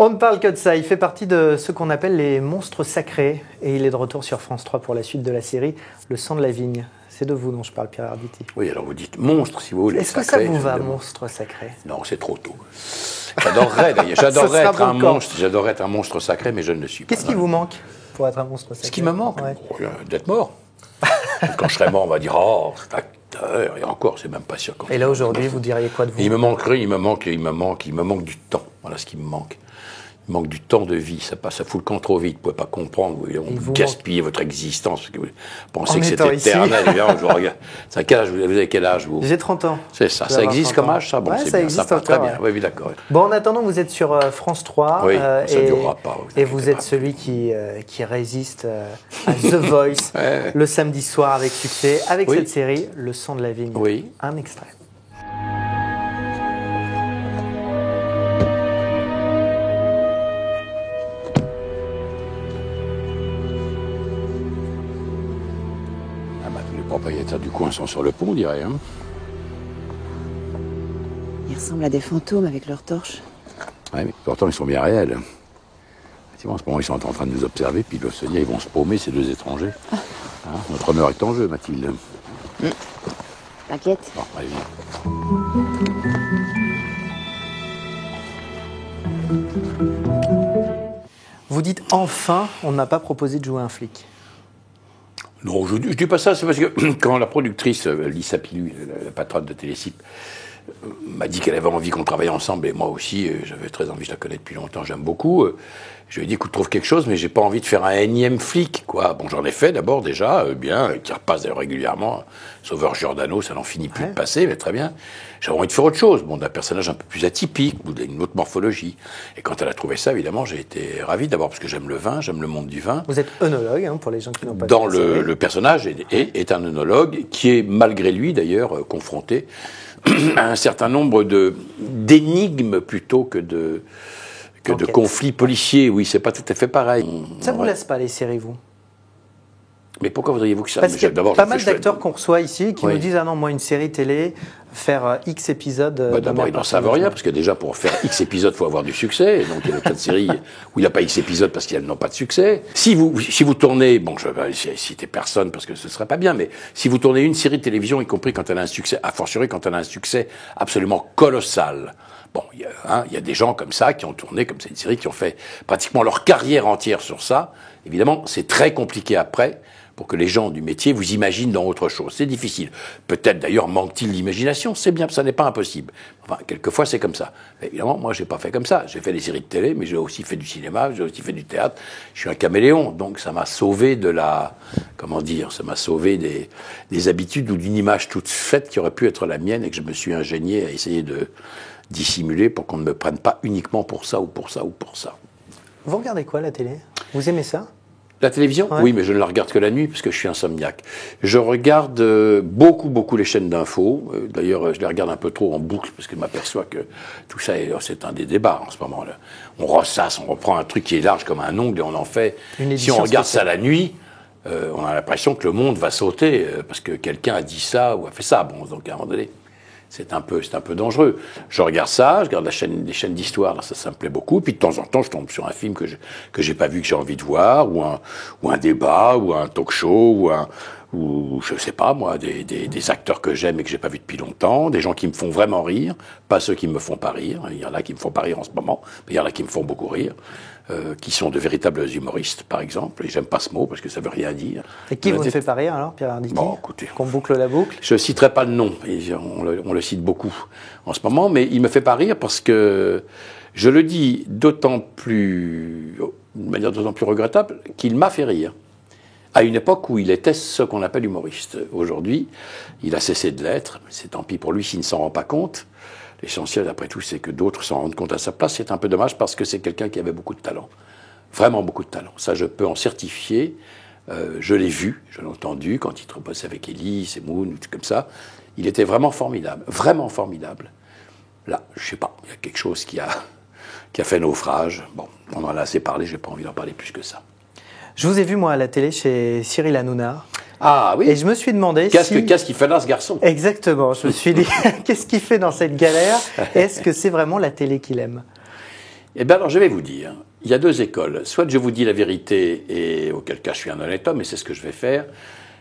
On ne parle que de ça. Il fait partie de ce qu'on appelle les monstres sacrés. Et il est de retour sur France 3 pour la suite de la série Le sang de la vigne. C'est de vous dont je parle, Pierre Arditi. Oui, alors vous dites monstre si vous voulez. Est-ce que ça vous va, monstre sacré? Non, c'est trop tôt. J'adorerais d'ailleurs. J'adorerais être un monstre. J'adorerais être un monstre sacré, mais je ne le suis pas. Qu'est-ce qui vous manque pour être un monstre sacré? Ce qui me manque, d'être mort. Quand je serai mort, on va dire cet acteur. Et encore, c'est même pas sûr. Et là aujourd'hui, vous diriez quoi de vous? Il me manque du temps. Voilà ce qui me manque. Il manque du temps de vie, ça fout le camp trop vite, vous ne pouvez pas comprendre, vous gaspillez votre existence, parce que vous pensez que c'est éternel, évidemment, je vous regarde. Vous avez quel âge, vous? J'ai 30 ans. C'est ça, ça existe comme âge, ça? Bon, ouais, c'est ça bien, existe ça part encore, très bien, oui, d'accord. Bon, en attendant, vous êtes sur France 3, oui, ça ne durera pas. Et vous êtes celui qui résiste à The Voice, le samedi soir avec succès, avec cette série, Le sang de la vigne. Oui. Un extrait. Les propriétaires du coin sont sur le pont, on dirait. Hein. Ils ressemblent à des fantômes avec leurs torches. Oui, mais pourtant ils sont bien réels. Effectivement, en ce moment, ils sont en train de nous observer, puis ils doivent se dire, ils vont se paumer, ces deux étrangers. Hein, notre honneur est en jeu, Mathilde. T'inquiète. Bon, allez, viens. Vous dites enfin, on n'a pas proposé de jouer un flic. Non, je dis pas ça, c'est parce que quand la productrice, Lisa Pilu, la patronne de Télécip, m'a dit qu'elle avait envie qu'on travaille ensemble, et moi aussi, j'avais très envie, je la connais depuis longtemps, j'aime beaucoup. Je lui ai dit, écoute, trouve quelque chose, mais j'ai pas envie de faire un énième flic, quoi. Bon, j'en ai fait d'abord déjà, bien, qui repasse d'ailleurs régulièrement. Sauveur Giordano, ça n'en finit plus de passer, mais très bien. J'avais envie de faire autre chose, bon, d'un personnage un peu plus atypique, ou d'une autre morphologie. Et quand elle a trouvé ça, évidemment, j'ai été ravi, d'abord parce que j'aime le vin, j'aime le monde du vin. Vous êtes œnologue, hein, pour les gens qui n'ont pas Dans le personnage est un œnologue, qui est, malgré lui d'ailleurs, confronté à un certain nombre d'énigmes plutôt que de conflits policiers. Oui, c'est pas tout à fait pareil. Ça vous laisse pas les séries, vous? Mais pourquoi voudriez-vous que ça? Parce qu'il y a pas mal d'acteurs qu'on reçoit ici qui nous disent, ah non, moi une série télé, faire X épisodes... D'abord, ils n'en savent rien, parce que déjà, pour faire X épisodes, il faut avoir du succès. Et donc, il y a des tas de séries où il n'y a pas X épisodes parce qu'elles n'ont pas de succès. Si vous tournez, bon, je ne vais pas citer personne parce que ce ne serait pas bien, mais si vous tournez une série de télévision, y compris quand elle a un succès, a fortiori quand elle a un succès absolument colossal, bon, il y a des gens comme ça qui ont tourné, comme c'est une série, qui ont fait pratiquement leur carrière entière sur ça. Évidemment, c'est très compliqué après pour que les gens du métier vous imaginent dans autre chose. C'est difficile. Peut-être d'ailleurs manque-t-il d'imagination, c'est bien, ça n'est pas impossible. Enfin, quelquefois c'est comme ça. Évidemment, moi j'ai pas fait comme ça. J'ai fait des séries de télé, mais j'ai aussi fait du cinéma, j'ai aussi fait du théâtre. Je suis un caméléon, donc ça m'a sauvé ça m'a sauvé des habitudes ou d'une image toute faite qui aurait pu être la mienne et que je me suis ingénié à essayer de dissimuler pour qu'on ne me prenne pas uniquement pour ça ou pour ça ou pour ça. Vous regardez quoi, la télé? Vous aimez ça? La télévision? Oui, mais je ne la regarde que la nuit, parce que je suis insomniaque. Je regarde beaucoup les chaînes d'infos. D'ailleurs, je les regarde un peu trop en boucle, parce que je m'aperçois que tout ça, c'est un des débats en ce moment-là. On ressasse, on reprend un truc qui est large comme un ongle, et on en fait... Si on regarde ça la nuit, on a l'impression que le monde va sauter, parce que quelqu'un a dit ça ou a fait ça. Bon, donc à un moment donné... C'est un peu dangereux. Je regarde ça, je regarde les chaînes d'histoire, ça me plaît beaucoup. Puis de temps en temps, je tombe sur un film que j'ai pas vu, que j'ai envie de voir, ou un débat, ou un talk show, ou je sais pas moi, des acteurs que j'aime et que j'ai pas vu depuis longtemps, des gens qui me font vraiment rire, pas ceux qui me font pas rire. Il y en a qui me font pas rire en ce moment, mais il y en a qui me font beaucoup rire. Qui sont de véritables humoristes, par exemple, et j'aime pas ce mot parce que ça veut rien dire. Et qui vous ne fait pas rire alors, Pierre Arditi? Bon, écoutez, qu'on boucle la boucle? Je citerai pas le nom, on le cite beaucoup en ce moment, mais il me fait pas rire parce que je le dis d'une manière d'autant plus regrettable qu'il m'a fait rire. À une époque où il était ce qu'on appelle humoriste. Aujourd'hui, il a cessé de l'être, mais c'est tant pis pour lui s'il ne s'en rend pas compte. L'essentiel, après tout, c'est que d'autres s'en rendent compte à sa place. C'est un peu dommage parce que c'est quelqu'un qui avait beaucoup de talent. Vraiment beaucoup de talent. Ça, je peux en certifier. Je l'ai vu, je l'ai entendu quand il bossait avec Elie, Moon, tout comme ça. Il était vraiment formidable. Vraiment formidable. Là, je sais pas, il y a quelque chose qui a fait naufrage. Bon, on en a assez parlé, j'ai pas envie d'en parler plus que ça. Je vous ai vu, moi, à la télé chez Cyril Hanouna. Ah oui. Et je me suis demandé qu'est-ce qu'il fait là, ce garçon? Exactement. Je me suis dit, qu'est-ce qu'il fait dans cette galère? Est-ce que c'est vraiment la télé qu'il aime? Eh bien alors je vais vous dire, il y a deux écoles. Soit je vous dis la vérité, et auquel cas je suis un honnête homme, et c'est ce que je vais faire,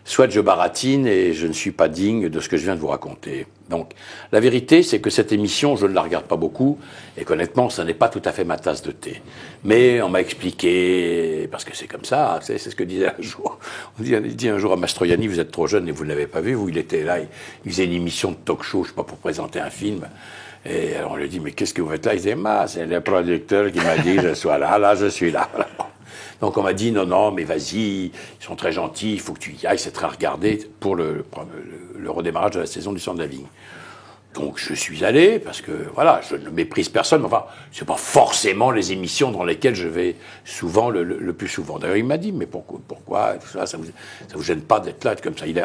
soit je baratine et je ne suis pas digne de ce que je viens de vous raconter. Donc la vérité, c'est que cette émission, je ne la regarde pas beaucoup, et qu'honnêtement, ça n'est pas tout à fait ma tasse de thé. Mais on m'a expliqué, parce que c'est comme ça, c'est ce que disait un jour, on dit un jour à Mastroianni, vous êtes trop jeune et vous ne l'avez pas vu, vous, il était là, il faisait une émission de talk-show, je ne sais pas, pour présenter un film. Et alors on lui dit, mais qu'est-ce que vous faites là? Il disait, c'est le producteur qui m'a dit que je sois là, là je suis là. Donc on m'a dit, non, mais vas-y, ils sont très gentils, il faut que tu y ailles, c'est très regardé pour le redémarrage de la saison du Sang de la Vigne. Donc je suis allé, parce que voilà, je ne méprise personne, mais enfin, c'est pas forcément les émissions dans lesquelles je vais souvent, le plus souvent. D'ailleurs, il m'a dit, mais pourquoi tout ça, ça vous gêne pas d'être là, comme ça. Il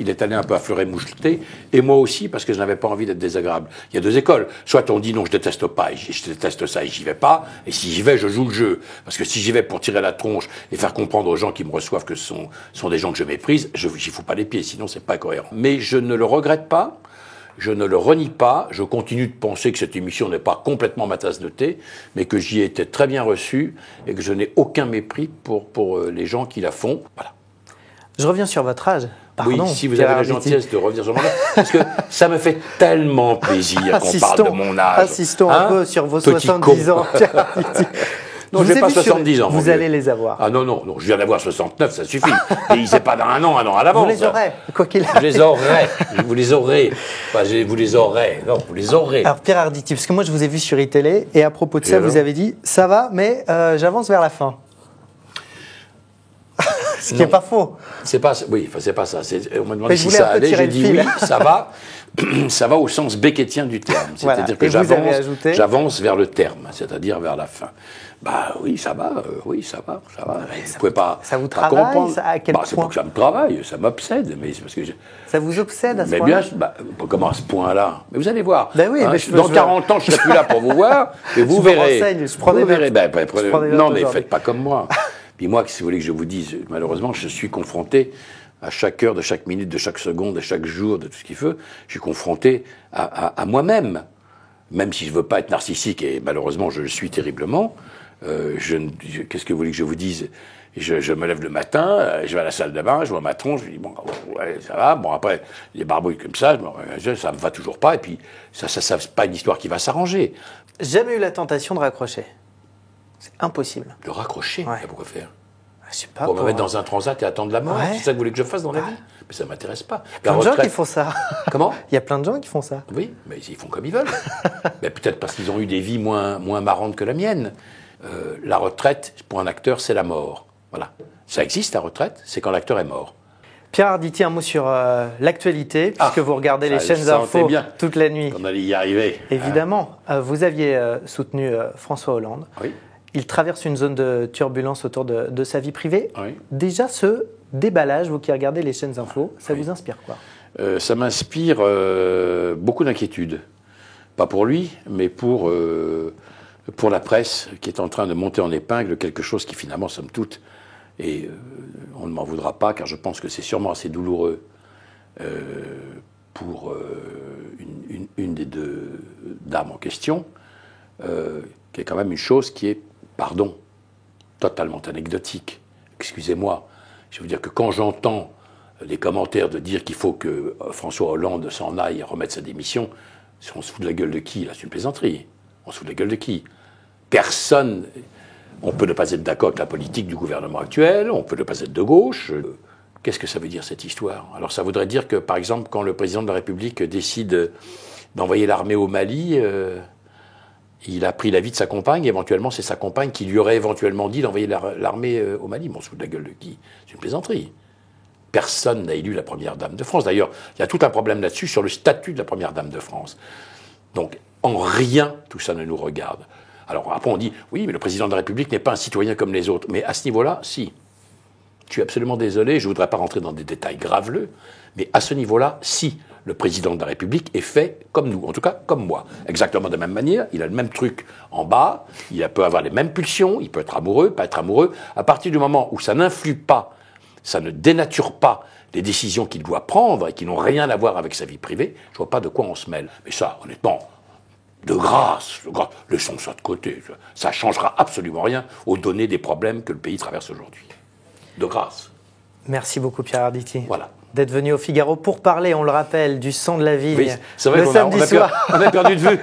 est allé un peu à fleur et moucheté, et moi aussi, parce que je n'avais pas envie d'être désagréable. Il y a deux écoles. Soit on dit non, je déteste pas, et je déteste ça, et j'y vais pas, et si j'y vais, je joue le jeu. Parce que si j'y vais pour tirer la tronche et faire comprendre aux gens qui me reçoivent que ce sont des gens que je méprise, j'y fous pas les pieds, sinon c'est pas cohérent. Mais je ne le regrette pas. Je ne le renie pas, je continue de penser que cette émission n'est pas complètement ma tasse de thé, mais que j'y ai été très bien reçu et que je n'ai aucun mépris pour les gens qui la font. Voilà. Je reviens sur votre âge. Pardon, oui, si vous avez la gentillesse de revenir sur mon âge, parce que ça me fait tellement plaisir qu'on parle de mon âge. Assistons un peu sur vos 70 ans, Pierre Arditi. Non, je n'ai pas 70 ans. Vous allez les avoir. Ah non, je viens d'avoir 69, ça suffit. Et c'est pas dans un an à l'avance. Vous les aurez, quoi qu'il arrive. Je les aurai, vous les aurez. Enfin, vous les aurez, non, vous les aurez. Alors Pierre Arditi, parce que moi je vous ai vu sur iTélé, et à propos de ça, vous avez dit, ça va, mais j'avance vers la fin. Ce qui n'est pas faux. C'est pas ça. On m'a demandé si ça allait, j'ai dit oui, ça va. Ça va au sens beckettien du terme. C'est-à-dire que j'avance vers le terme, c'est-à-dire vers la fin. Bah oui, ça va. Vous pouvez pas. Ça vous travaille, ça, à quel point? C'est pas que ça me travaille, ça m'obsède, mais c'est parce que ça vous obsède à ce point-là? Comment à ce point-là? Mais vous allez voir. Ben oui, dans 40 ans, je serai plus là pour vous voir, et vous verrez. Je verrai. Non, mais faites pas comme moi. Puis moi, si vous voulez que je vous dise, malheureusement, je suis confronté à chaque heure, de chaque minute, de chaque seconde, de chaque jour, de tout ce qu'il faut, je suis confronté à moi-même. Même si je ne veux pas être narcissique, et malheureusement je le suis terriblement, qu'est-ce que vous voulez que je vous dise? Je me lève le matin, je vais à la salle de bain, je vois ma tronche, je me dis, bon, ouais, ça va. Bon, après, les barbouilles comme ça me va toujours pas, et puis ça c'est pas une histoire qui va s'arranger. Jamais eu la tentation de raccrocher. C'est impossible. De raccrocher? Ouais. Pourquoi faire? Je sais pas. Pour me mettre dans un transat et attendre la mort? Ouais. C'est ça que vous voulez que je fasse dans la vie? Mais ça ne m'intéresse pas. Il y a plein de gens qui font ça. Comment? Il y a plein de gens qui font ça. Oui, mais ils font comme ils veulent. Mais peut-être parce qu'ils ont eu des vies moins marrantes que la mienne. La retraite, pour un acteur, c'est la mort. Voilà. Ça existe, la retraite, c'est quand l'acteur est mort. Pierre Arditi, un mot sur l'actualité, puisque vous regardez les chaînes infos toute la nuit. On allait y arriver. Évidemment. Vous aviez soutenu François Hollande. Oui. Il traverse une zone de turbulence autour de sa vie privée. Oui. Déjà, ce déballage, vous qui regardez les chaînes infos, ça vous inspire quoi? Ça m'inspire beaucoup d'inquiétude. Pas pour lui, mais pour la presse qui est en train de monter en épingle quelque chose qui finalement, somme toute, et on ne m'en voudra pas, car je pense que c'est sûrement assez douloureux pour une des deux dames en question, qui est quand même une chose qui est, pardon, totalement anecdotique. Excusez-moi. Je veux dire que quand j'entends les commentaires de dire qu'il faut que François Hollande s'en aille et remette sa démission, on se fout de la gueule de qui, là? C'est une plaisanterie. On se fout de la gueule de qui? Personne. On peut ne pas être d'accord avec la politique du gouvernement actuel, on peut ne pas être de gauche. Qu'est-ce que ça veut dire, cette histoire? Alors ça voudrait dire que, par exemple, quand le président de la République décide d'envoyer l'armée au Mali, il a pris l'avis de sa compagne, éventuellement c'est sa compagne qui lui aurait éventuellement dit d'envoyer l'armée au Mali. Mais on se fout de la gueule de qui? C'est une plaisanterie. Personne n'a élu la première dame de France. D'ailleurs, il y a tout un problème là-dessus sur le statut de la première dame de France. Donc, en rien, tout ça ne nous regarde. Alors après, on dit, oui, mais le président de la République n'est pas un citoyen comme les autres. Mais à ce niveau-là, si. Je suis absolument désolé, je ne voudrais pas rentrer dans des détails graveleux, mais à ce niveau-là, si. Le président de la République est fait comme nous, en tout cas comme moi. Exactement de la même manière, il a le même truc en bas, il peut avoir les mêmes pulsions, il peut être amoureux, pas être amoureux. À partir du moment où ça n'influe pas, ça ne dénature pas les décisions qu'il doit prendre et qui n'ont rien à voir avec sa vie privée, je ne vois pas de quoi on se mêle. Mais ça, honnêtement, De grâce, laissons ça de côté. Ça ne changera absolument rien aux données des problèmes que le pays traverse aujourd'hui. De grâce. Merci beaucoup Pierre Arditi. Voilà. D'être venu au Figaro pour parler, on le rappelle, du sang de la vigne. Oui, c'est vrai le samedi soir. On a perdu de vue.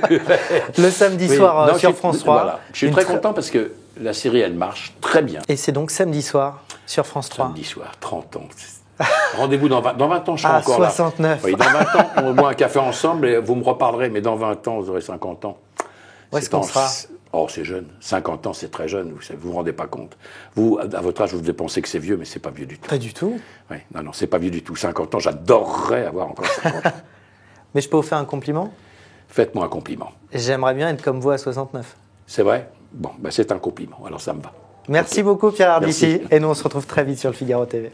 Le samedi soir sur France 3. Voilà. Je suis très content parce que la série, elle marche très bien. Et c'est donc samedi soir sur France 3. Samedi soir, 30 ans. Rendez-vous dans 20 ans, je serai encore 69. Là. Oui, dans 20 ans, on boit un café ensemble et vous me reparlerez, mais dans 20 ans, vous aurez 50 ans. Où est-ce qu'on sera ? Oh, c'est jeune. 50 ans, c'est très jeune, vous ne vous rendez pas compte. Vous, à votre âge, vous devez penser que c'est vieux, mais c'est pas vieux du tout. Pas du tout. Oui, non, c'est pas vieux du tout. 50 ans, j'adorerais avoir encore 50 ans. Mais je peux vous faire un compliment ? Faites-moi un compliment. J'aimerais bien être comme vous à 69. C'est vrai ? Bon, c'est un compliment, alors ça me va. Merci beaucoup Pierre Arditi. Merci. Et nous on se retrouve très vite sur le Figaro TV.